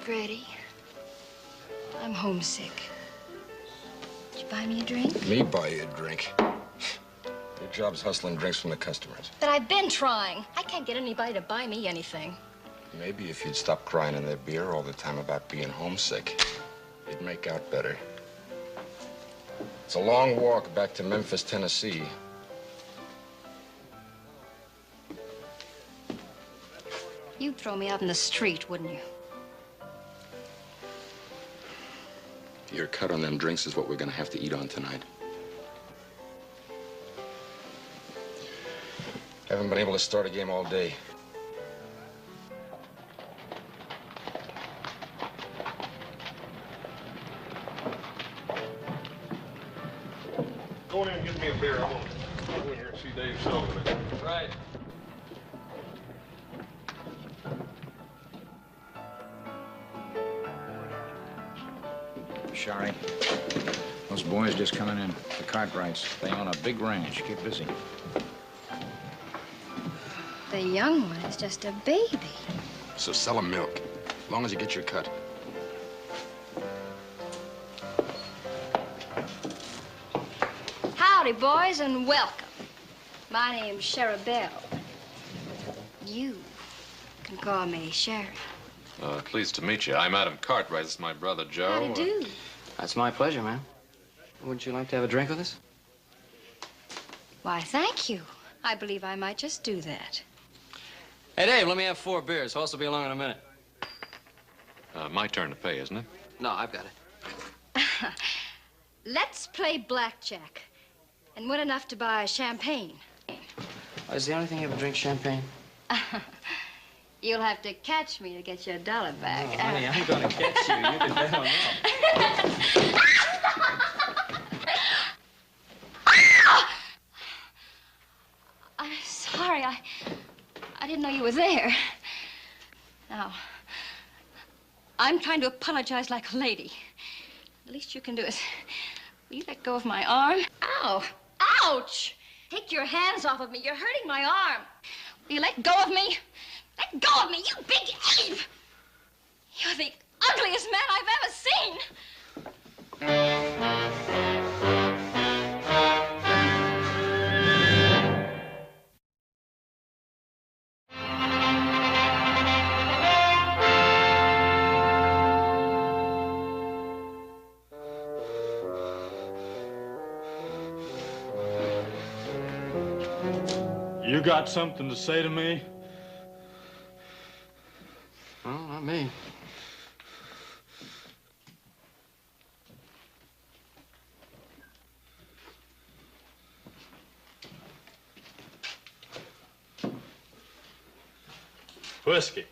Grady. I'm homesick. Did you buy me a drink? Me buy you a drink? Your job's hustling drinks from the customers. But I've been trying. I can't get anybody to buy me anything. Maybe if you'd stop crying in their beer all the time about being homesick, you'd make out better. It's a long walk back to Memphis, Tennessee. You'd throw me out in the street, wouldn't you? Your cut on them drinks is what we're gonna have to eat on tonight. Haven't been able to start a game all day. Go in and get me a beer. I'm gonna go in here and see Dave Sullivan. Right. Shari, those boys just coming in. The Cartwrights. They own a big ranch. Keep busy. The young one is just a baby. So sell them milk, as long as you get your cut. Howdy, boys, and welcome. My name's Sheri Bell. You can call me Sheri. Pleased to meet you. I'm Adam Cartwright. This is my brother, Joe. How do you do? That's my pleasure, ma'am. Wouldn't you like to have a drink with us? Why, thank you. I believe I might just do that. Hey, Dave, let me have 4 beers. Horse will be along in a minute. My turn to pay, isn't it? No, I've got it. Let's play blackjack and win enough to buy champagne. Oh, is the only thing you ever drink champagne? You'll have to catch me to get your dollar back. Oh, honey, I'm gonna catch you. You can bet on that. I'm sorry. I didn't know you were there. Now, I'm trying to apologize like a lady. The least you can do is, will you let go of my arm? Ow! Ouch! Take your hands off of me. You're hurting my arm. Will you let go of me? Let go of me, you big ape! You're the ugliest man I've ever seen. You got something to say to me? Well, not me. Whiskey.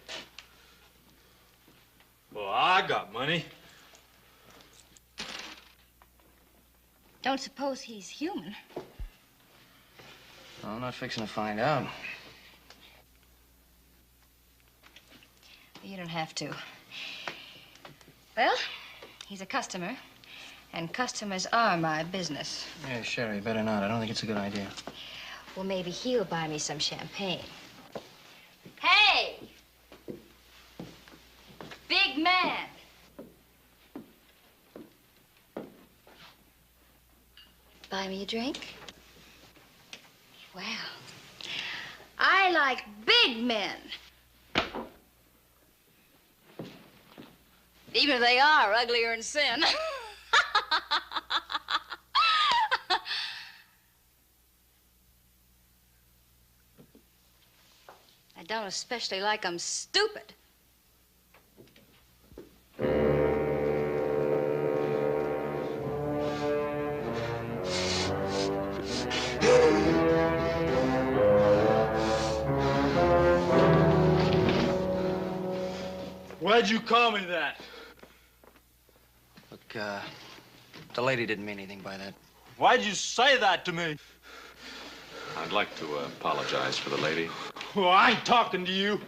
Well, I got money. Don't suppose he's human. Well, I'm not fixing to find out. You don't have to. Well, he's a customer, and customers are my business. Yeah, Sheri, better not. I don't think it's a good idea. Well, maybe he'll buy me some champagne. Hey! Big man! Buy me a drink? Well, I like big men. Even if they are uglier in sin. I don't especially like them stupid. Why'd you call me that? Look, the lady didn't mean anything by that. Why'd you say that to me? I'd like to apologize for the lady. Well, I ain't talking to you.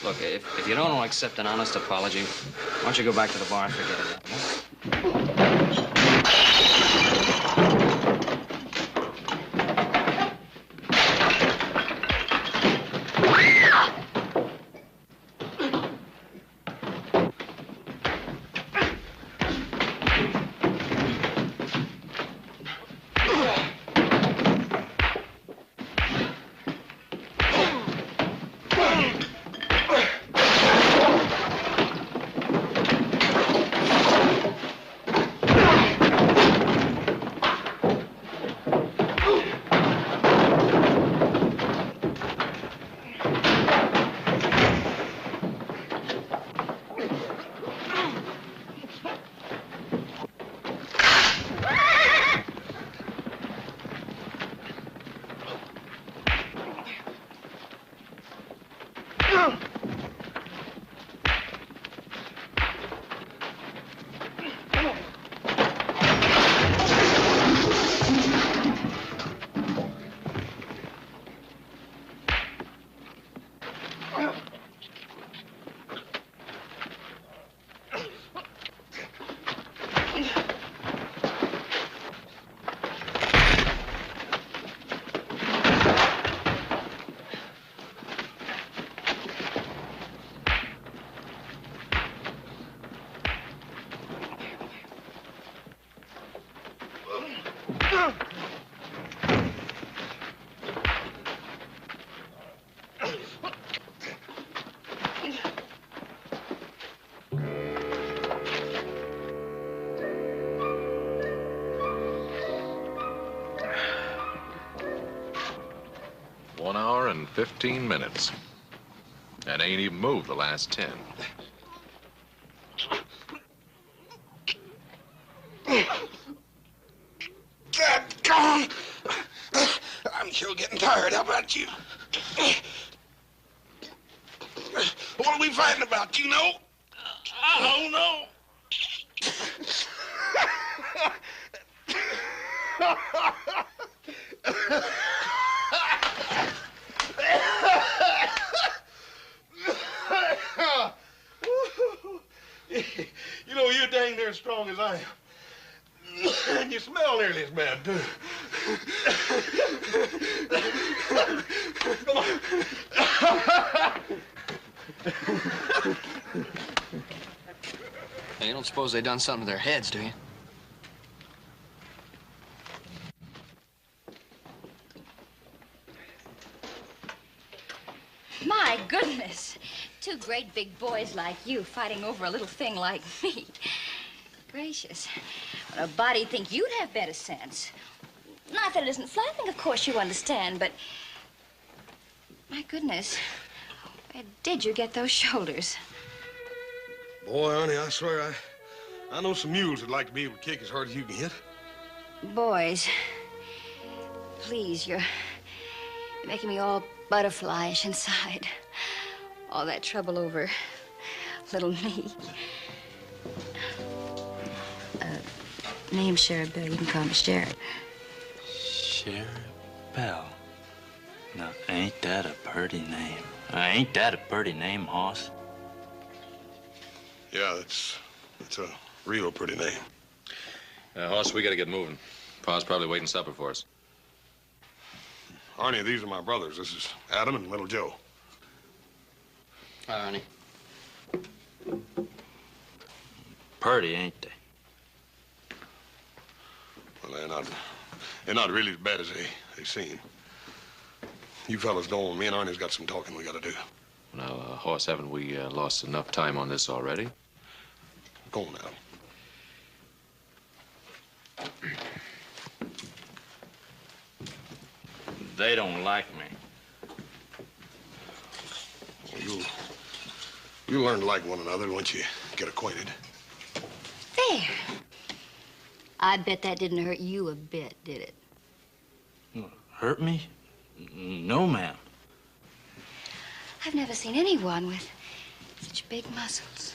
Look, if you don't want to accept an honest apology, why don't you go back to the bar and forget it? 15 minutes. And ain't even moved the last 10. Dadgone! I'm sure getting tired. How about you? What are we fighting about, you know? I don't know. You know, you're dang near as strong as I am. And you smell nearly as bad, too. Come on. Hey, you don't suppose they done something to their heads, do you? My goodness. Two great big boys like you fighting over a little thing like me. Gracious. Well, a body'd think you'd have better sense. Not that it isn't flattering, of course you understand, but... My goodness. Where did you get those shoulders? Boy, honey, I swear, I know some mules that'd like to be able to kick as hard as you can hit. Boys, please, you're making me all butterflyish inside. All that trouble over little me. Name's Sheriff Bill. You can call me Sheriff. Sheriff Bell. Now, ain't that a pretty name? Ain't that a pretty name, Hoss? Yeah, it's a real pretty name. Hoss, we gotta get moving. Pa's probably waiting supper for us. Arnie, these are my brothers. This is Adam and little Joe. Hi, Arnie. Purty, ain't they? Well, they're not really as bad as they seem. You fellas know me and Arnie's got some talking we gotta do. Now, Hoss, haven't we lost enough time on this already? Go on now. They don't like me. Well, you'll learn to like one another once you get acquainted. There. I bet that didn't hurt you a bit, did it? Hurt me? No, ma'am. I've never seen anyone with such big muscles.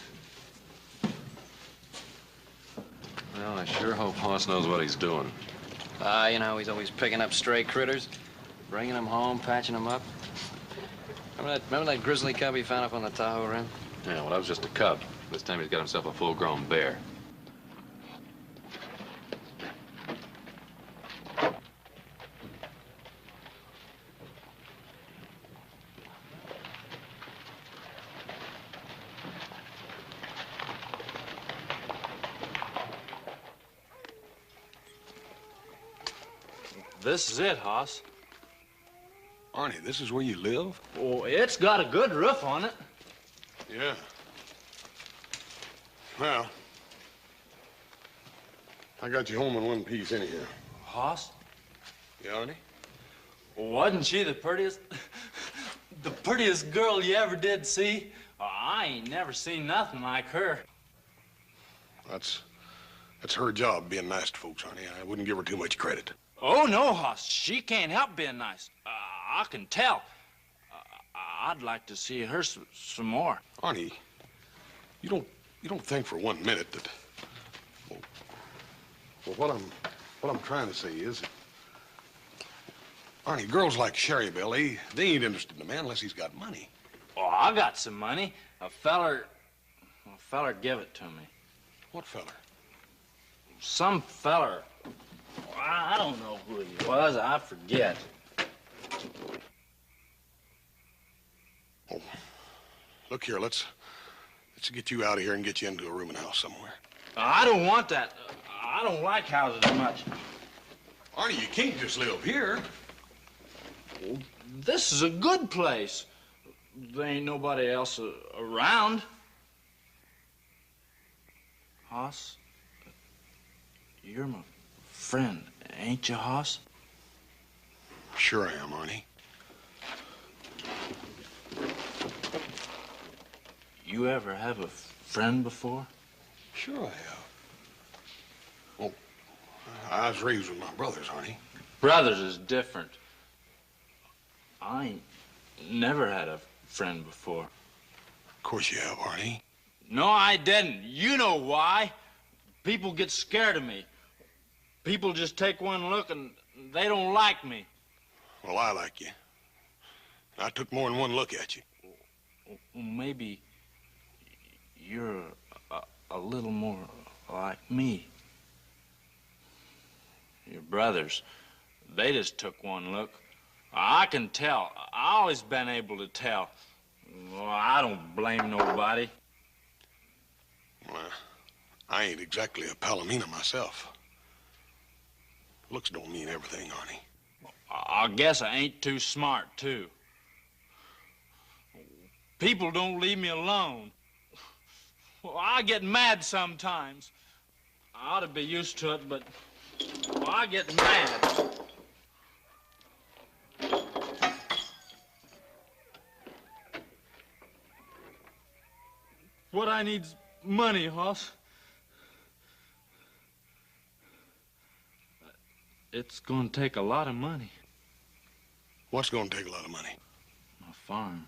Well, I sure hope Hoss knows what he's doing. You know, he's always picking up stray critters, bringing them home, patching them up. Remember that grizzly cub he found up on the Tahoe Rim? Yeah, well, that was just a cub. This time he's got himself a full-grown bear. This is it, Hoss. Arnie, this is where you live? Oh, it's got a good roof on it. Yeah. Well, I got you home in one piece anyhow. Hoss, Yeah, Arnie? wasn't she the prettiest girl you ever did see? Oh, I ain't never seen nothing like her. That's her job, being nice to folks, Arnie. I wouldn't give her too much credit. Oh, no, Hoss. She can't help being nice. I can tell. I'd like to see her some more. Arnie, you don't think for 1 minute that... Well, what I'm trying to say is... Arnie, girls like Sherry Bell, they ain't interested in a man unless he's got money. Oh, I got some money. A feller give it to me. What feller? Some feller. I don't know who he was. I forget. Oh, look here, let's get you out of here and get you into a rooming house somewhere. I don't want that. I don't like houses much. Arnie, you can't just live here. Oh, this is a good place. There ain't nobody else around. Hoss, you're my friend, ain't you, Hoss? Sure I am, Arnie. You ever have a friend before? Sure I have. Well, I was raised with my brothers, honey. Brothers is different. I ain't never had a friend before. Of course you have, Arnie. No, I didn't. You know why. People get scared of me. People just take one look and they don't like me. Well, I like you. I took more than one look at you. Well, maybe you're a little more like me. Your brothers, they just took one look. I can tell. I always been able to tell. Well, I don't blame nobody. Well, I ain't exactly a Palomino myself. Looks don't mean everything, Arnie. I guess I ain't too smart, too. People don't leave me alone. Well, I get mad sometimes. I ought to be used to it, but well, I get mad. What I need's money, Hoss. It's gonna take a lot of money. What's gonna take a lot of money? A farm.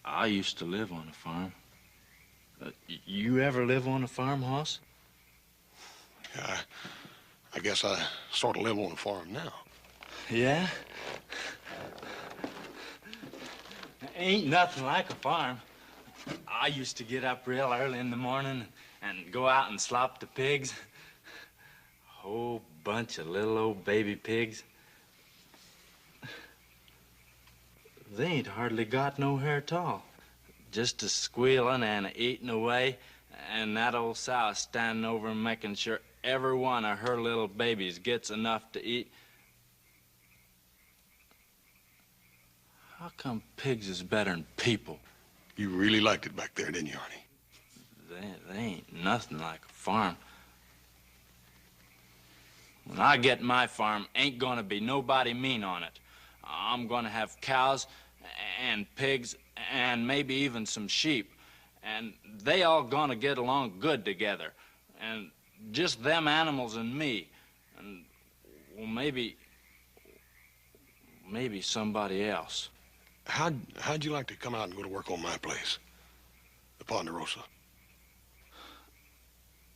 I used to live on a farm. You ever live on a farm, Hoss? Yeah, I guess I sort of live on a farm now. Yeah? Ain't nothing like a farm. I used to get up real early in the morning and go out and slop the pigs. A whole bunch of little old baby pigs. They ain't hardly got no hair at all. Just a squealing and a eating away, and that old sow standing over and making sure every one of her little babies gets enough to eat. How come pigs is better than people? You really liked it back there, didn't you, Arnie? They ain't nothing like a farm. When I get my farm, ain't gonna be nobody mean on it. I'm gonna have cows and pigs and maybe even some sheep. And they all gonna get along good together. And just them animals and me. And, well, maybe somebody else. How'd you like to come out and go to work on my place? The Ponderosa.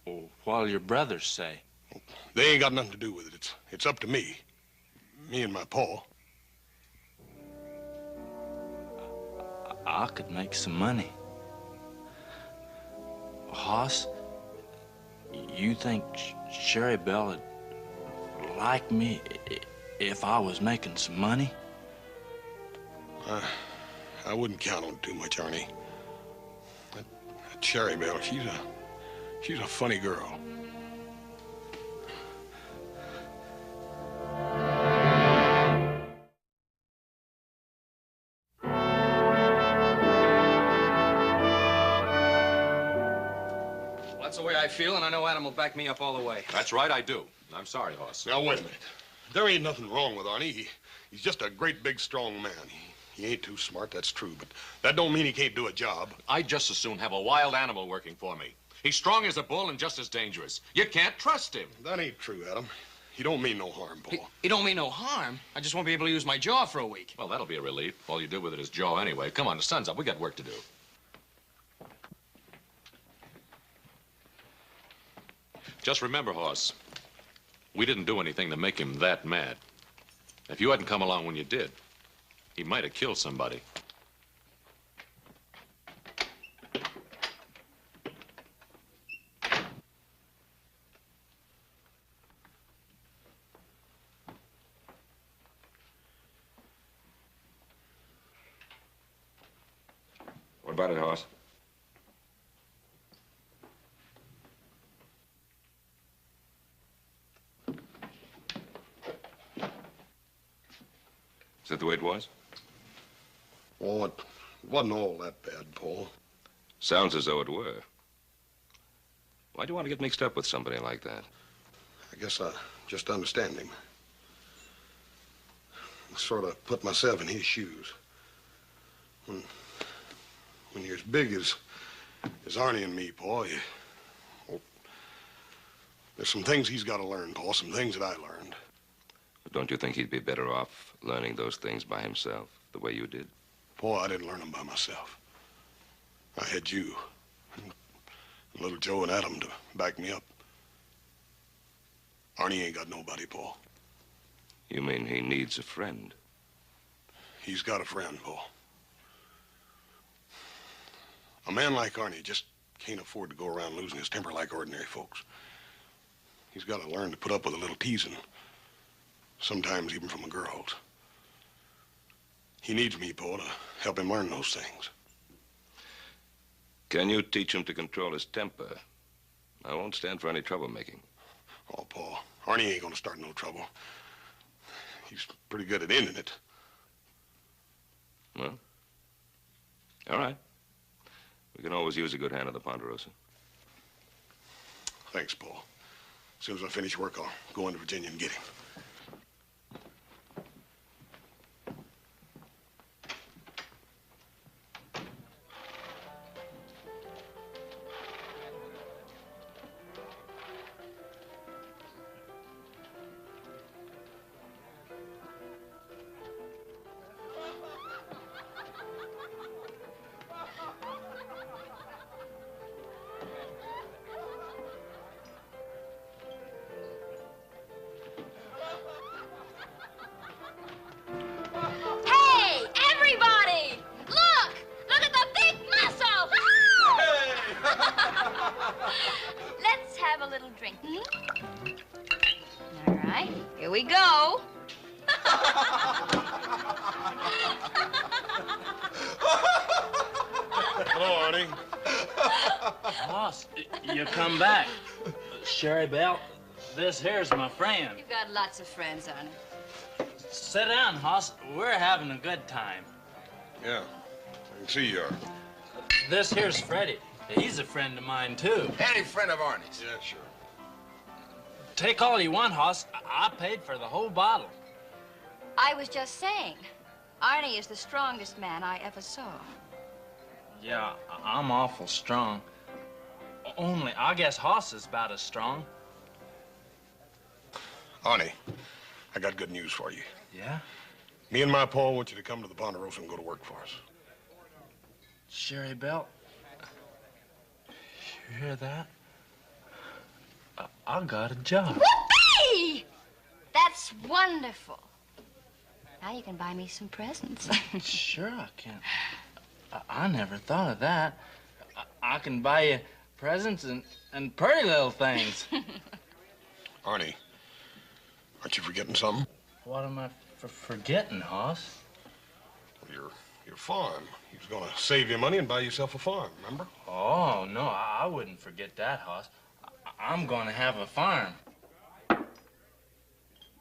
Well, what'll your brothers say? They ain't got nothing to do with it. It's up to me. Me and my pa. I could make some money. Hoss, you think Sherry Belle would like me if I was making some money? I wouldn't count on it too much, Arnie. That Sherry Belle, she's a funny girl. That's the way I feel, and I know Adam will back me up all the way. That's right, I do. I'm sorry, Hoss. Now, wait a minute. There ain't nothing wrong with Arnie. He's just a great, big, strong man. He ain't too smart, that's true, but that don't mean he can't do a job. I'd just as soon have a wild animal working for me. He's strong as a bull and just as dangerous. You can't trust him. That ain't true, Adam. He don't mean no harm, Paul. He don't mean no harm. I just won't be able to use my jaw for a week. Well, that'll be a relief. All you do with it is jaw anyway. Come on, the sun's up. We got work to do. Just remember, Hoss, we didn't do anything to make him that mad. If you hadn't come along when you did, he might have killed somebody. What about it, Hoss? Is that the way it was? Oh, it wasn't all that bad, Paul. Sounds as though it were. Why do you want to get mixed up with somebody like that? I guess I just understand him. I sort of put myself in his shoes. When you're as big as Arnie and me, Paul, well, there's some things he's got to learn, Paul, some things that I learned. But don't you think he'd be better off learning those things by himself, the way you did? Paul, I didn't learn them by myself. I had you, and little Joe and Adam to back me up. Arnie ain't got nobody, Paul. You mean he needs a friend? He's got a friend, Paul. A man like Arnie just can't afford to go around losing his temper like ordinary folks. He's got to learn to put up with a little teasing, sometimes even from the girls. He needs me, Paul, to help him learn those things. Can you teach him to control his temper? I won't stand for any troublemaking. Oh, Paul, Arnie ain't gonna start no trouble. He's pretty good at ending it. Well, all right. We can always use a good hand at the Ponderosa. Thanks, Paul. As soon as I finish work, I'll go into Virginia and get him. Hey, everybody! Look! Look at the big muscle! Let's have a little drink. All right, here we go. Hello, Arnie. Boss, you come back. Sherry Belle, this here's my friend. You've got lots of friends, Arnie. Sit down, Hoss. We're having a good time. Yeah, I can see you are. This here's Freddie. He's a friend of mine, too. Any friend of Arnie's. Yeah, sure. Take all you want, Hoss. I paid for the whole bottle. I was just saying, Arnie is the strongest man I ever saw. Yeah, I'm awful strong. Only, I guess Hoss is about as strong. Arnie, I got good news for you. Yeah? Me and my Paul want you to come to the Ponderosa and go to work for us. Sherry Belle, you hear that? I got a job. Whoopee! That's wonderful. Now you can buy me some presents. Sure I can. I never thought of that. I can buy you presents and pretty little things. Arnie, aren't you forgetting something? What am I forgetting, Hoss? Your farm. He was gonna save you money and buy yourself a farm, remember? Oh, no, I wouldn't forget that, Hoss. I'm gonna have a farm.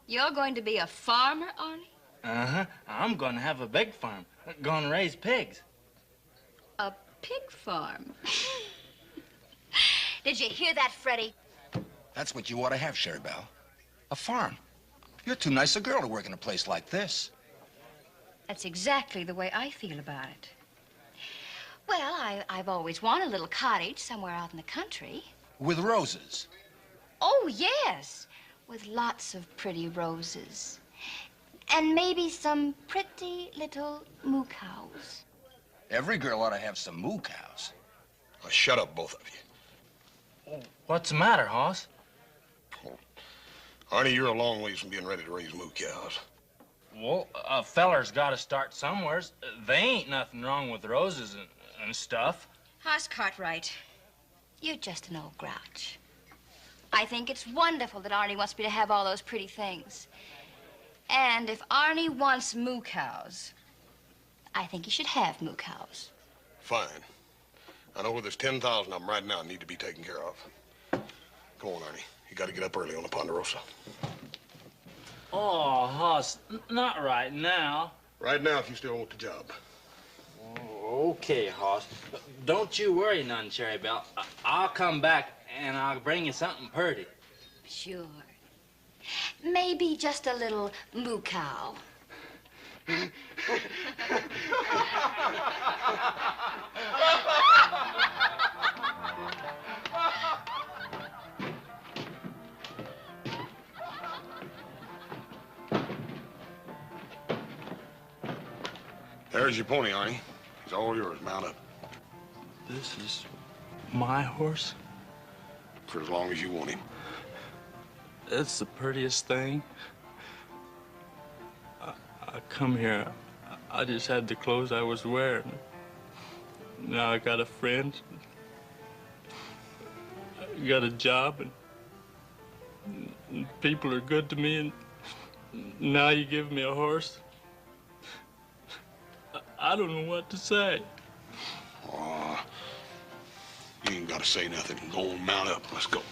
You're going to be a farmer, Arnie? Uh-huh. I'm gonna have a big farm. Gonna raise pigs. A pig farm. Did you hear that, Freddie? That's what you ought to have, Sherry Belle. A farm. You're too nice a girl to work in a place like this. That's exactly the way I feel about it. Well, I've always wanted a little cottage somewhere out in the country. With roses. Oh, yes. With lots of pretty roses. And maybe some pretty little moo cows. Every girl ought to have some moo cows. Now, shut up, both of you. What's the matter, Hoss? Arnie, you're a long ways from being ready to raise moo cows. Well, a feller's got to start somewheres. There ain't nothing wrong with roses and stuff. Hoss Cartwright, you're just an old grouch. I think it's wonderful that Arnie wants me to have all those pretty things. And if Arnie wants moo cows, I think he should have moo cows. Fine. I know where there's 10,000 of them right now that need to be taken care of. Come on, Arnie. You got to get up early on the Ponderosa. Oh, Hoss, not right now. Right now, if you still want the job. Oh, okay, Hoss. Don't you worry none, Sherry Belle. I'll come back and I'll bring you something pretty. Sure. Maybe just a little moo cow. There's your pony, Arnie. He's all yours. Mount up. This is my horse? For as long as you want him. It's the prettiest thing. I come here, I just had the clothes I was wearing. Now I got a friend. I got a job, and people are good to me, and now you give me a horse. I don't know what to say. Aw, you ain't got to say nothing. Go on, mount up. Let's go.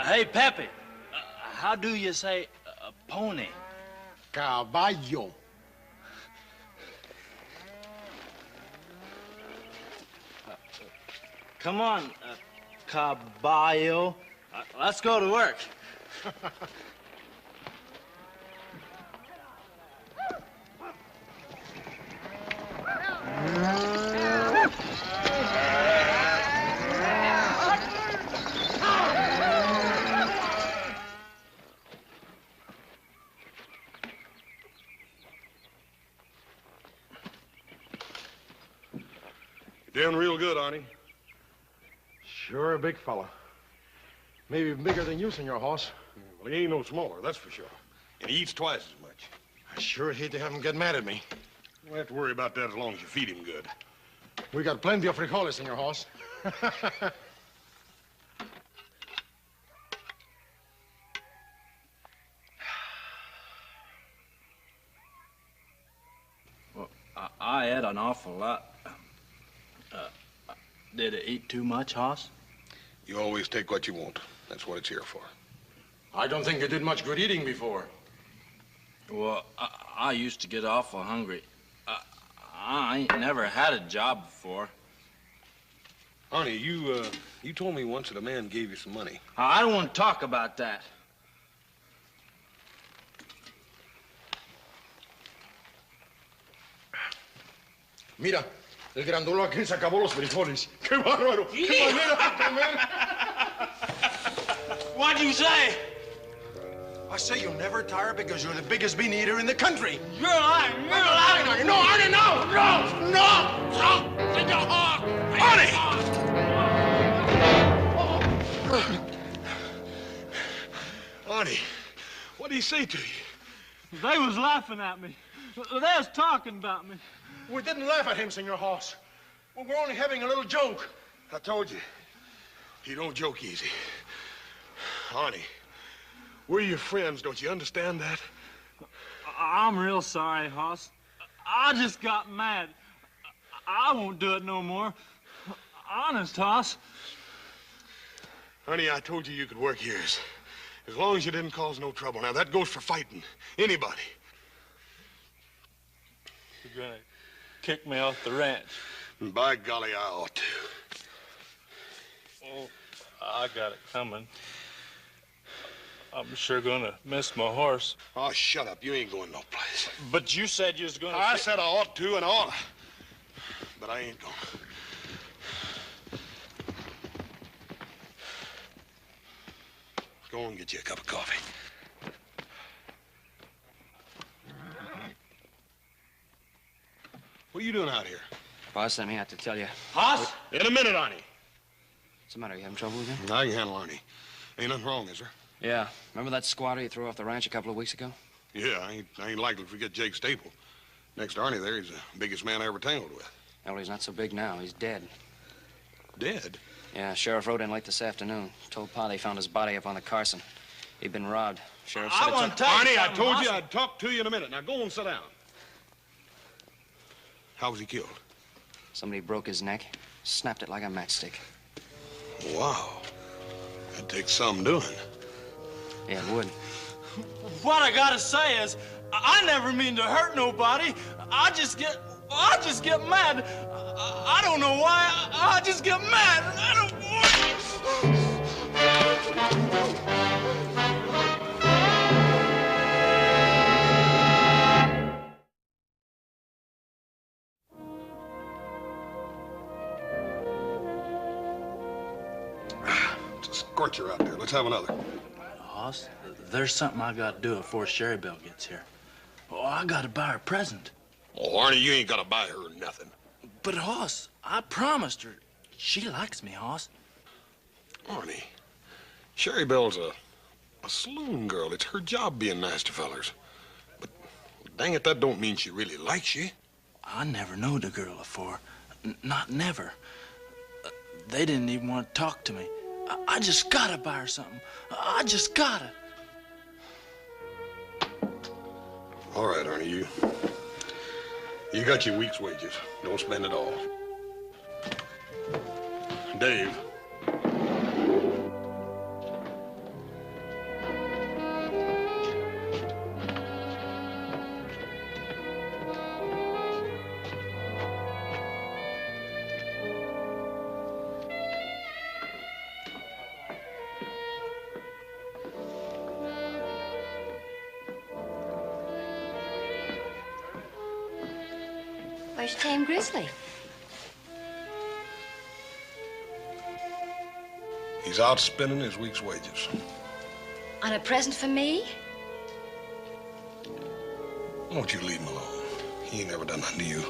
Hey, Pepe, how do you say pony? Caballo. Come on, caballo. Let's go to work. You're doing real good, Arnie. Sure a big fella. Maybe bigger than you, Senor Hoss. Well, he ain't no smaller, that's for sure. And he eats twice as much. I sure hate to have him get mad at me. You don't have to worry about that as long as you feed him good. We got plenty of frijoles, Senor Hoss. Well, I ate an awful lot. Did it eat too much, Hoss? You always take what you want. That's what it's here for. I don't think you did much good eating before. Well, I used to get awful hungry. I ain't never had a job before. Arnie, you told me once that a man gave you some money. I don't want to talk about that. Mira, el grandolo aquel se acabó los frijoles. ¡Qué bárbaro! ¡Qué manera de comer! What'd you say? I say you'll never tire because you're the biggest bean eater in the country. You're lying. You're lying. No, Arnie, no! No! No! No! Senor Hoss! Arnie, what'd he say to you? They was laughing at me. They was talking about me. We didn't laugh at him, Senor Hoss. We're only having a little joke. I told you, he don't joke easy. Arnie, we're your friends, don't you understand that? I'm real sorry, Hoss. I just got mad. I won't do it no more. Honest, Hoss. Honey, I told you could work here as long as you didn't cause no trouble. Now, that goes for fighting anybody. You're gonna kick me off the ranch. And by golly, I ought to. Oh, I got it coming. I'm sure gonna miss my horse. Oh, shut up. You ain't going no place. But you said you was gonna... I said I ought to and I oughta. But I ain't going. Go and get you a cup of coffee. What are you doing out here? Boss sent me out to tell you. Hoss? In a minute, Arnie. What's the matter? You having trouble with him? I can handle Arnie. Ain't nothing wrong, is there? Yeah. Remember that squatter you threw off the ranch a couple of weeks ago? Yeah, I ain't likely to forget Jake Staple. Next to Arnie there, he's the biggest man I ever tangled with. Well, he's not so big now. He's dead. Dead? Yeah, sheriff rode in late this afternoon. Told Pa they found his body up on the Carson. He'd been robbed. Sheriff said I want to Arnie, tell you I told you Hoss. I'd talk to you in a minute. Now go and sit down. How was he killed? Somebody broke his neck, snapped it like a matchstick. Wow. That takes some doing. Yeah, it would. What I gotta say is, I never mean to hurt nobody. I just get mad. I don't know why. I just get mad. I don't. It's a scorcher out there. Let's have another. Hoss, there's something I gotta do before Sherry Belle gets here. Oh, I gotta buy her a present. Oh, Arnie, you ain't gotta buy her nothing. But Hoss, I promised her. She likes me, Hoss. Arnie, Sherry Belle's a saloon girl. It's her job being nice to fellers. But dang it, that don't mean she really likes you. I never knowed a girl afore. Not never. They didn't even want to talk to me. I just gotta buy her something. I just gotta. All right, Arnie, you got your week's wages. Don't spend it all. Dave. Where's Tame Grizzly? He's out spending his week's wages. On a present for me? Won't you leave him alone? He ain't never done nothing to you.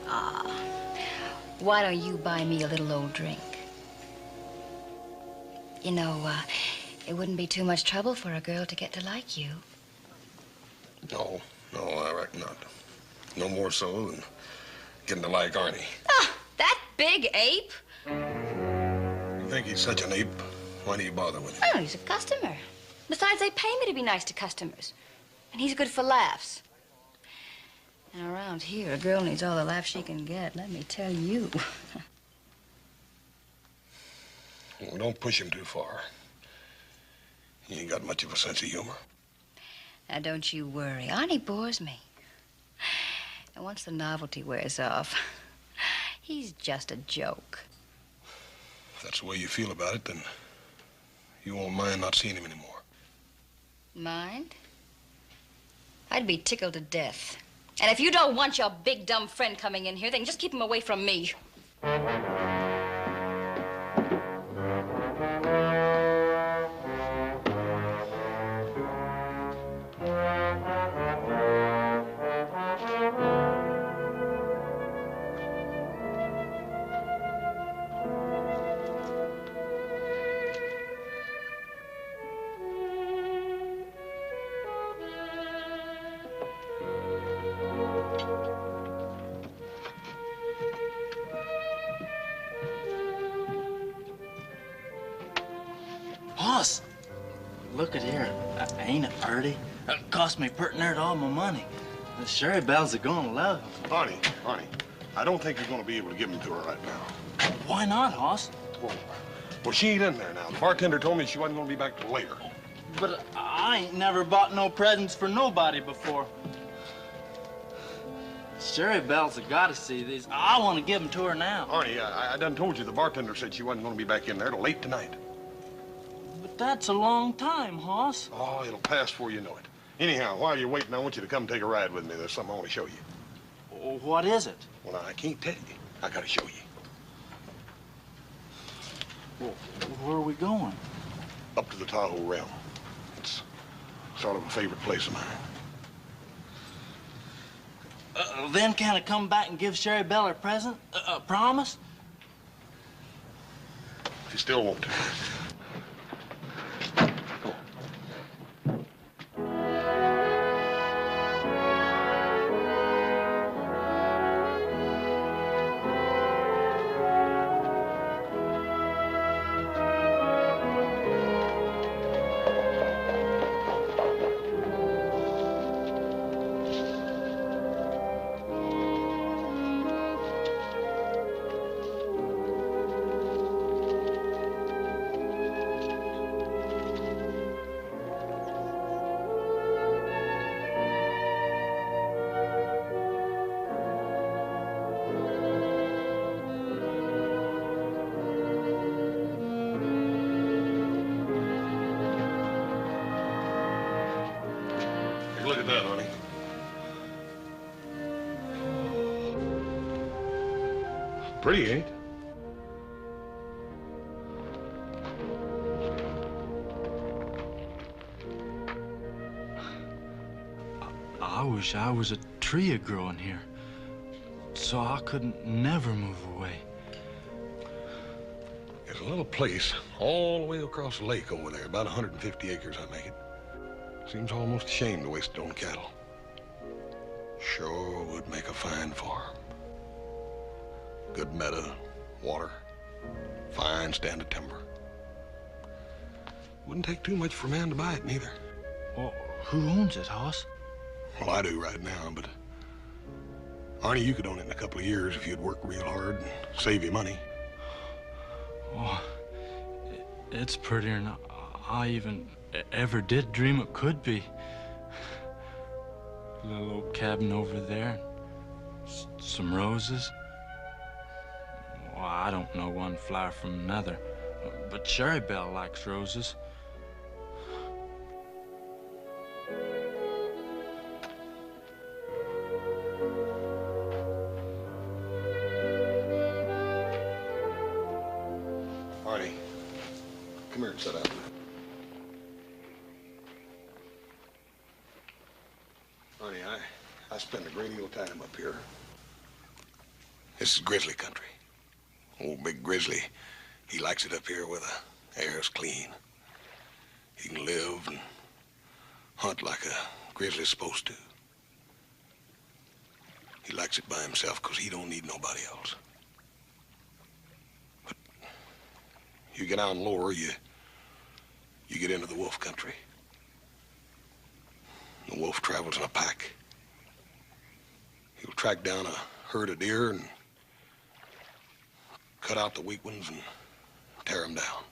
Ah, why don't you buy me a little old drink? You know, it wouldn't be too much trouble for a girl to get to like you. No, I reckon not. No more so than getting to like Arnie. Ah, that big ape? You think he's such an ape? Why do you bother with him? Oh, he's a customer. Besides, they pay me to be nice to customers. And he's good for laughs. And around here, a girl needs all the laughs she can get, let me tell you. Well, don't push him too far. He ain't got much of a sense of humor. Now, don't you worry. Arnie bores me. And once the novelty wears off, he's just a joke. If that's the way you feel about it, then you won't mind not seeing him anymore. Mind? I'd be tickled to death. And if you don't want your big, dumb friend coming in here, then just keep him away from me. Hoss, look at here. Ain't it pretty? It cost me pretty near all my money. The Sherry Belle's are gonna love him. Arnie, I don't think you're gonna be able to give him to her right now. Why not, Hoss? Well, she ain't in there now. The bartender told me she wasn't gonna be back till later. But I ain't never bought no presents for nobody before. Sherry Belle's have got to see these. I want to give them to her now. Arnie, I done told you the bartender said she wasn't gonna be back in there till late tonight. But that's a long time, Hoss. Oh, it'll pass before you know it. Anyhow, while you're waiting, I want you to come take a ride with me. There's something I want to show you. What is it? Well, I can't tell you. I gotta show you. Well, where are we going? Up to the Tahoe Realm. It's sort of a favorite place of mine. Then can I come back and give Sherry Belle her present? Promise? If you still want to. Take a look at that, honey. Pretty, ain't it? I wish I was a tree growing here, so I couldn't never move away. There's a little place all the way across the lake over there, about 150 acres, I make it. Seems almost a shame to waste it on cattle. Sure would make a fine farm. Good meadow, water, fine stand of timber. Wouldn't take too much for a man to buy it, neither. Well, who owns it, Hoss? Well, I do right now, but Arnie, you could own it in a couple of years if you'd work real hard and save you money. Oh, it's prettier than I even ever did dream it could be. Little old cabin over there, some roses. Well, I don't know one flower from another, but Cherry Belle likes roses. Arnie, come here and sit down. Arnie, I spend a great deal of time up here. This is grizzly country. Old big grizzly, he likes it up here where the air is clean. He can live and hunt like a grizzly's supposed to. He likes it by himself because he don't need nobody else. But you get down lower, you get into the wolf country. The wolf travels in a pack. He'll track down a herd of deer and cut out the weak ones and tear them down.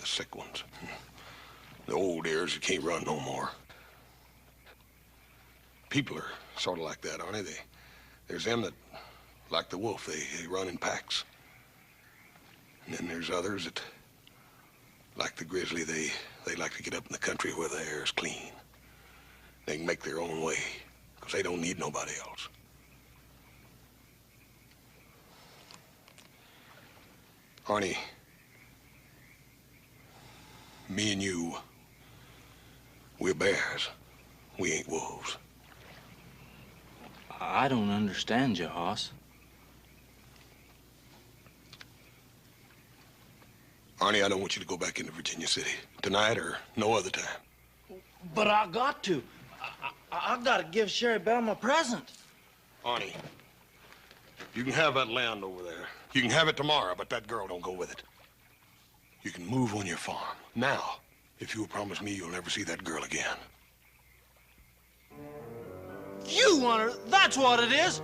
The sick ones. The old deers that can't run no more. People are sort of like that, aren't they? There's them that, like the wolf, they run in packs. And then there's others that, like the grizzly, they like to get up in the country where the air is clean. They can make their own way, because they don't need nobody else. Arnie, me and you, we're bears. We ain't wolves. I don't understand you, Hoss. Arnie, I don't want you to go back into Virginia City tonight or no other time. But I got to. I gotta give Sherry Belle my present. Arnie, you can have that land over there. You can have it tomorrow, but that girl don't go with it. You can move on your farm. Now, if you'll promise me you'll never see that girl again. You want her, that's what it is.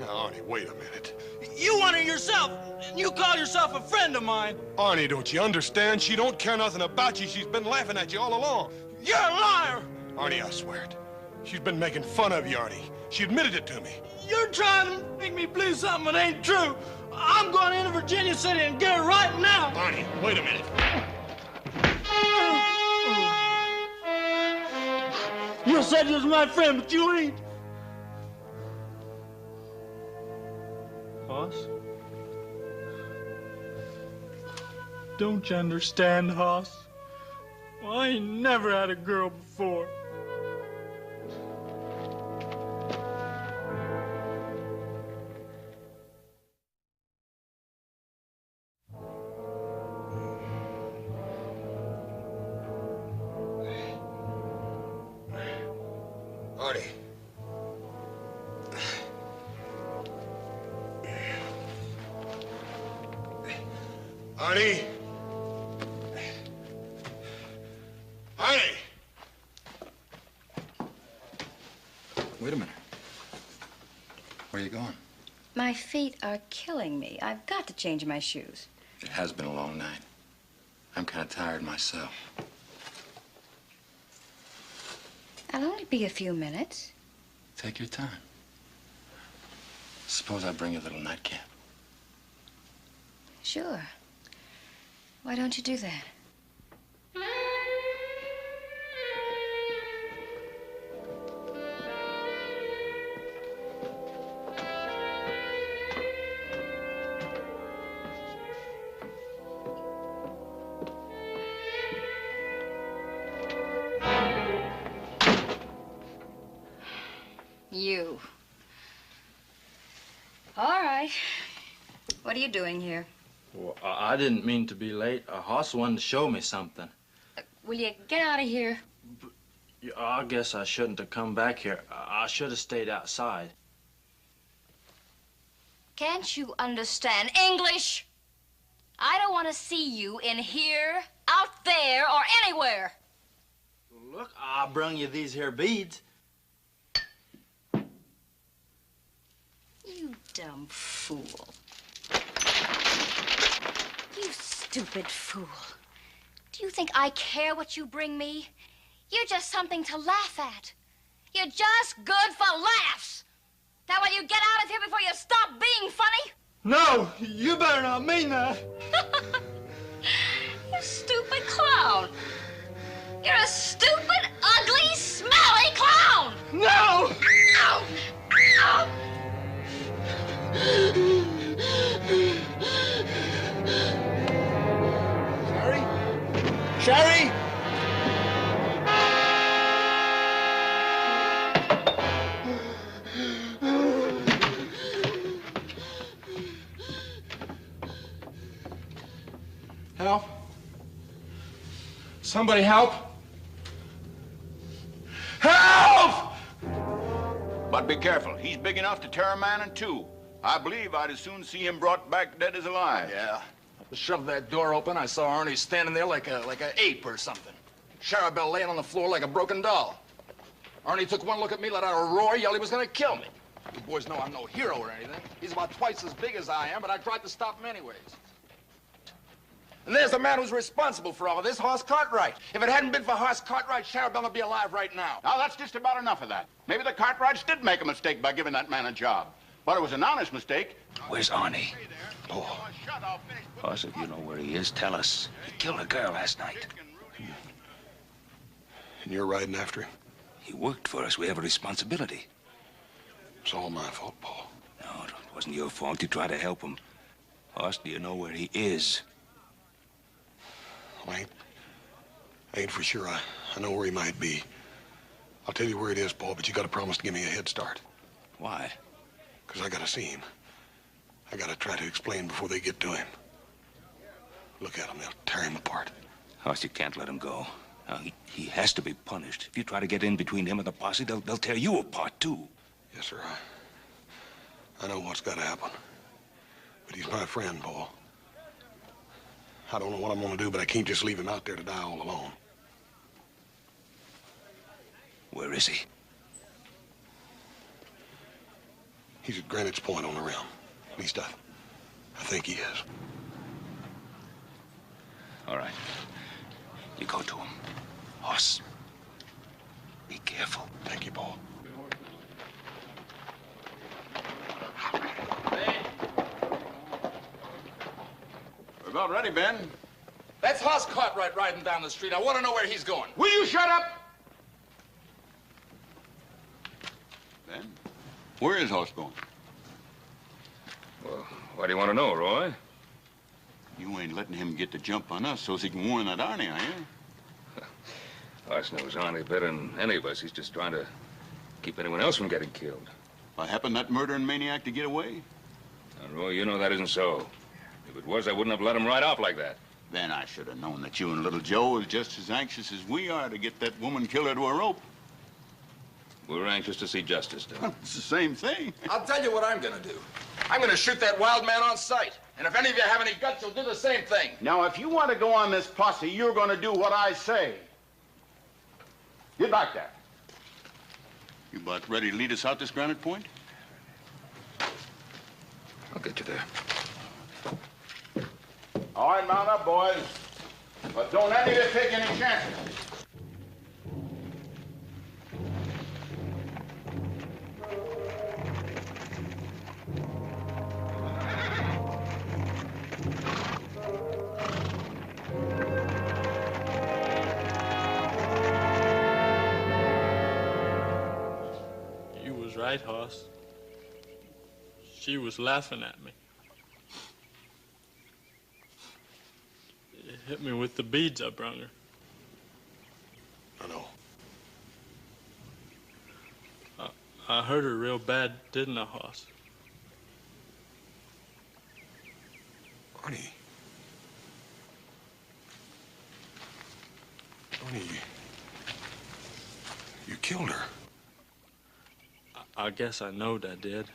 Now, Arnie, wait a minute. You want her yourself, and you call yourself a friend of mine. Arnie, don't you understand? She don't care nothing about you. She's been laughing at you all along. You're a liar. Arnie, I swear it. She's been making fun of you, Arnie. She admitted it to me. You're trying to make me believe something that ain't true. I'm going into Virginia City and get her right now. Arnie, wait a minute. You said you was my friend, but you ain't. Hoss? Don't you understand, Hoss? Well, I ain't never had a girl before. Arnie. Arnie. Arnie. Wait a minute. Where are you going? My feet are killing me. I've got to change my shoes. It has been a long night. I'm kind of tired myself. I'll only be a few minutes. Take your time. Suppose I bring you a little nightcap. Sure. Why don't you do that? You. All right. What are you doing here? Well, I didn't mean to be late. Hoss wanted to show me something. Will you get out of here? I guess I shouldn't have come back here. I should have stayed outside. Can't you understand English? I don't want to see you in here, out there, or anywhere. Look, I brung you these here beads. You dumb fool. You stupid fool. Do you think I care what you bring me? You're just something to laugh at. You're just good for laughs. That way you get out of here before you stop being funny? No, you better not mean that. You stupid clown. You're a stupid, ugly, smelly clown. No! Ow! Ow! Sherry? Sherry? Help? Somebody help! Help! But be careful. He's big enough to tear a man in two. I believe I'd as soon see him brought back dead as alive. Yeah. I shoved that door open. I saw Arnie standing there like a ape or something. Charabelle laying on the floor like a broken doll. Arnie took one look at me, let out a roar, yelled he was gonna kill me. You boys know I'm no hero or anything. He's about twice as big as I am, but I tried to stop him anyways. And there's the man who's responsible for all of this, Hoss Cartwright. If it hadn't been for Hoss Cartwright, Charabelle would be alive right now. Now, that's just about enough of that. Maybe the Cartwrights did make a mistake by giving that man a job. But it was an honest mistake. Where's Arnie? Oh. Hoss, if you know where he is, tell us. He killed a girl last night. And you're riding after him? He worked for us. We have a responsibility. It's all my fault, Paul. No, it wasn't your fault. You tried to help him. Hoss, do you know where he is? I ain't for sure. I know where he might be. I'll tell you where it is, Paul, but you gotta promise to give me a head start. Why? Because I gotta see him. I gotta try to explain before they get to him. Look at him. They'll tear him apart. Hoss, you can't let him go. Now, he has to be punished. If you try to get in between him and the posse, they'll tear you apart, too. Yes, sir. I know what's gotta happen. But he's my friend, Paul. I don't know what I'm gonna do, but I can't just leave him out there to die all alone. Where is he? He's at Greenwich Point on the rim. At least I think he is. All right. You go to him. Hoss, be careful. Thank you, Paul. We're about ready, Ben. That's Hoss Cartwright riding down the street. I want to know where he's going. Will you shut up? Ben, where is Hoss going? Well, why do you want to know, Roy? You ain't letting him get the jump on us so he can warn that Arnie, are you? Hoss knows Arnie better than any of us. He's just trying to keep anyone else from getting killed. Why, happened that murdering maniac to get away? Now, Roy, you know that isn't so. If it was, I wouldn't have let him ride off like that. Then I should have known that you and little Joe was just as anxious as we are to get that woman killer to a rope. We're anxious to see justice done. It's the same thing. I'll tell you what I'm gonna do. I'm gonna shoot that wild man on sight. And if any of you have any guts, you'll do the same thing. Now, if you want to go on this posse, you're going to do what I say. Get back there. You about ready to lead us out this Granite Point? I'll get you there. All right, mount up, boys. But don't any of you take any chances. You was right, Hoss. She was laughing at me. It hit me with the beads I brung her. I know. I hurt her real bad, didn't I, Hoss? Arnie. Arnie, you killed her. I guess I knowed I did.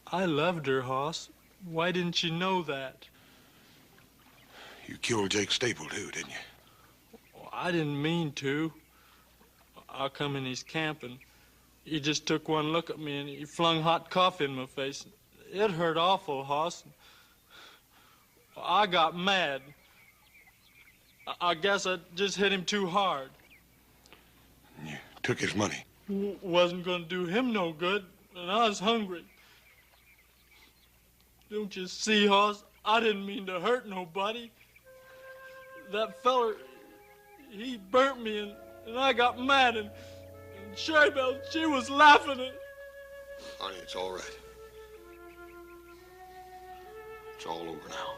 I loved her, Hoss. Why didn't you know that? You killed Jake Staple, too, didn't you? Well, I didn't mean to. I come in his camp and he just took one look at me and he flung hot coffee in my face. It hurt awful, Hoss. I got mad. I guess I just hit him too hard. You took his money. Wasn't gonna do him no good, and I was hungry. Don't you see, Hoss? I didn't mean to hurt nobody. That feller, he burnt me, and I got mad, and Sherry Belle, she was laughing at... Arnie, it's all right. It's all over now.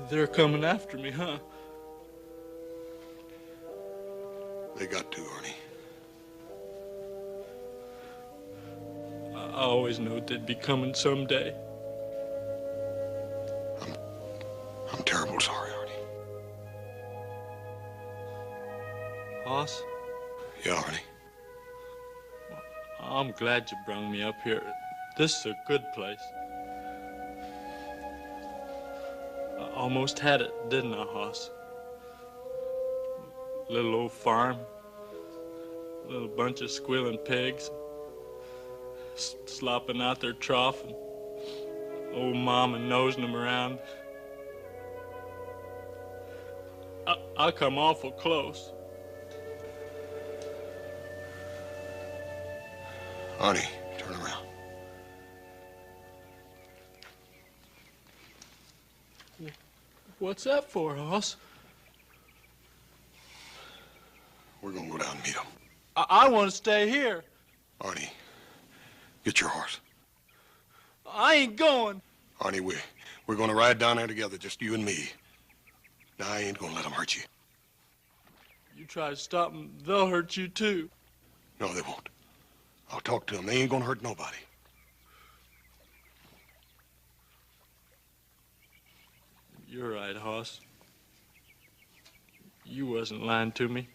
They're coming after me, huh? They got to, Arnie. I always knew they'd be coming someday. I'm terrible sorry, Arnie. Hoss? Yeah, Arnie. I'm glad you brung me up here. This is a good place. I almost had it, didn't I, Hoss? Little old farm, little bunch of squealing pigs, slopping out their trough, and old mama nosing them around. I come awful close. Arnie, turn around. What's that for, Hoss? We're gonna go down and meet him. I want to stay here. Arnie, get your horse. I ain't going. Arnie, we're gonna ride down there together, just you and me. Now, I ain't gonna let them hurt you. You try to stop them, they'll hurt you too. No, they won't. I'll talk to them. They ain't gonna hurt nobody. You're right, Hoss. You wasn't lying to me.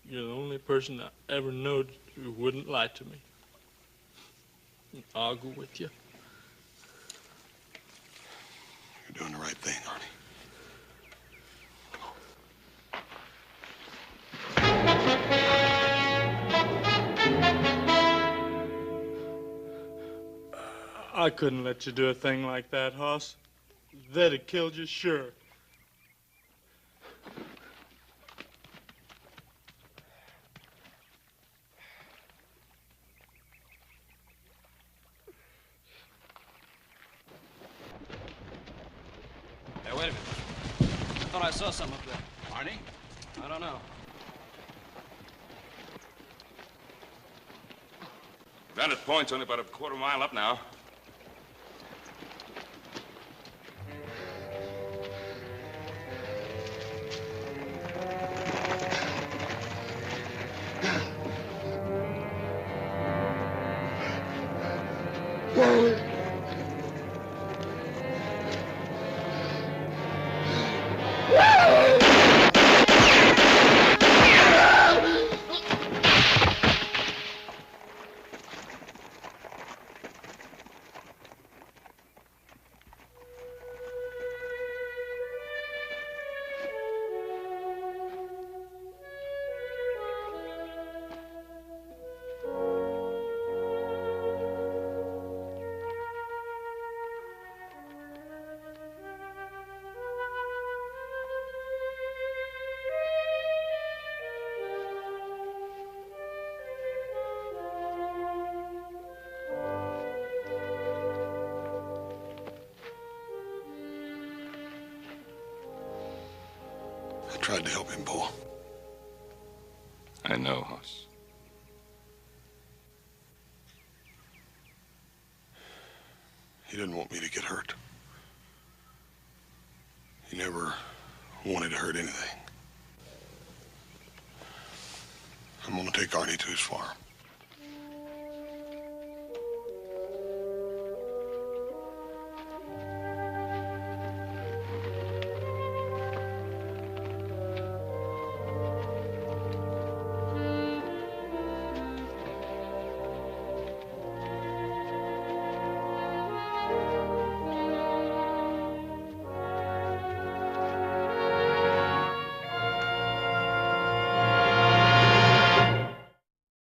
You're the only person I ever knowed who wouldn't lie to me. I'll go with you. You're doing the right thing, Arnie. I couldn't let you do a thing like that, Hoss. They'd have killed you, sure. Hey, wait a minute. I thought I saw something up there. Arnie? I don't know. Vantage Point's only about a quarter mile up now. I tried to help him, Bo. I know, Hoss. He didn't want me to get hurt. He never wanted to hurt anything. I'm gonna take Arnie to his farm.